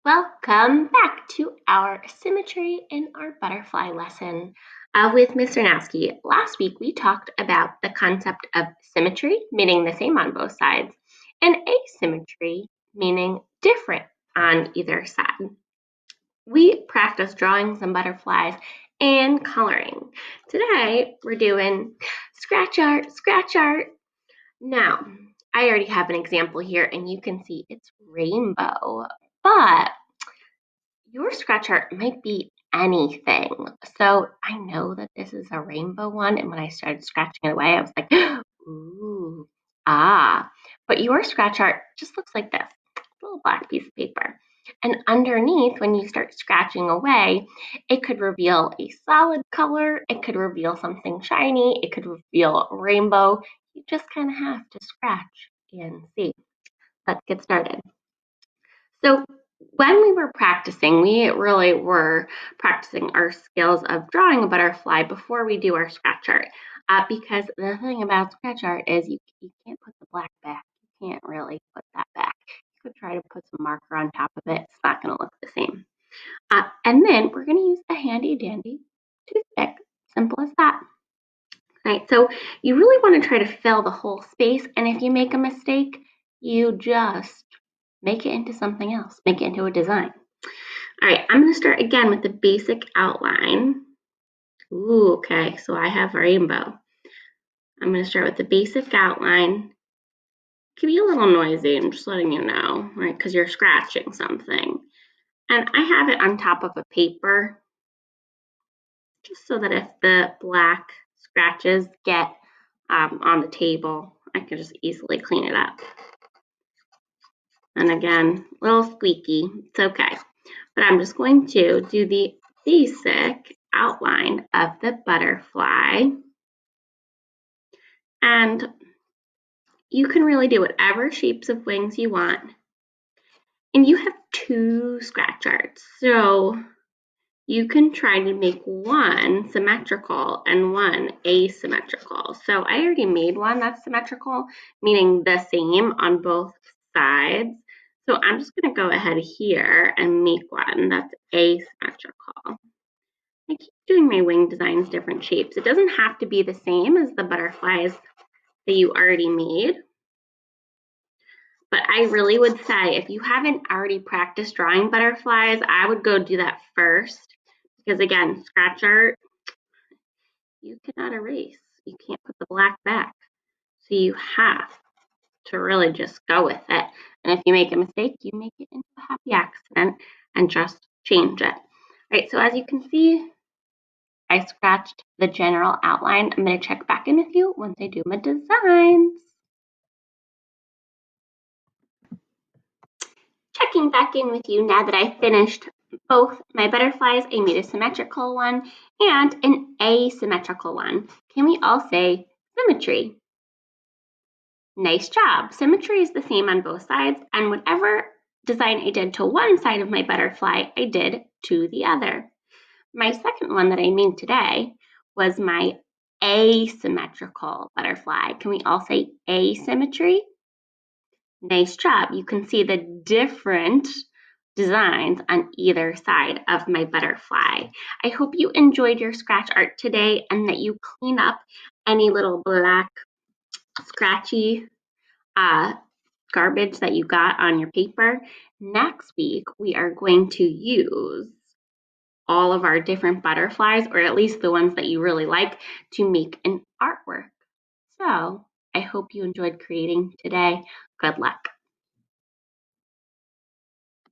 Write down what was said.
Welcome back to our symmetry in our butterfly lesson with Mr. Nowski. Last week we talked about the concept of symmetry, meaning the same on both sides, and asymmetry, meaning different on either side. We practiced drawing some butterflies and coloring. Today we're doing scratch art, scratch art. Now, I already have an example here and you can see it's rainbow, but your scratch art might be anything. So I know that this is a rainbow one, and when I started scratching it away, I was like, ooh, ah. But your scratch art just looks like this, a little black piece of paper. And underneath, when you start scratching away, it could reveal a solid color, it could reveal something shiny, it could reveal a rainbow. You just kind of have to scratch and see. Let's get started. So when we were practicing, we really were practicing our skills of drawing a butterfly before we do our scratch art. Because the thing about scratch art is you can't put the black back. You can't really put that back. You could try to put some marker on top of it. It's not going to look the same. And then we're going to use a handy dandy toothpick. Simple as that. Right, so you really want to try to fill the whole space. And if you make a mistake, you just make it into something else, make it into a design. All right, I'm going to start again with the basic outline. Ooh, okay, so I have rainbow. I'm going to start with the basic outline. It can be a little noisy, I'm just letting you know, right, because you're scratching something. And I have it on top of a paper, just so that if the black scratches get on the table, I can just easily clean it up. And again, a little squeaky, it's okay. But I'm just going to do the basic outline of the butterfly. And you can really do whatever shapes of wings you want. And you have two scratch arts. So you can try to make one symmetrical and one asymmetrical. So I already made one that's symmetrical, meaning the same on both sides. So I'm just going to go ahead here and make one that's asymmetrical. I keep doing my wing designs different shapes. It doesn't have to be the same as the butterflies that you already made. But I really would say if you haven't already practiced drawing butterflies, I would go do that first. Because again, scratch art, you cannot erase. You can't put the black back. So you have to really just go with it. And if you make a mistake, you make it into a happy accident and just change it. All right, so as you can see, I scratched the general outline. I'm going to check back in with you once I do my designs. Checking back in with you now that I finished both my butterflies. I made a symmetrical one and an asymmetrical one. Can we all say symmetry? Nice job. Symmetry is the same on both sides, and whatever design I did to one side of my butterfly, I did to the other. My second one that I made today was my asymmetrical butterfly. Can we all say asymmetry? Nice job. You can see the different designs on either side of my butterfly. I hope you enjoyed your scratch art today and that you clean up any little black scratchy garbage that you got on your paper. Next week, we are going to use all of our different butterflies, or at least the ones that you really like, to make an artwork. So I hope you enjoyed creating today. Good luck.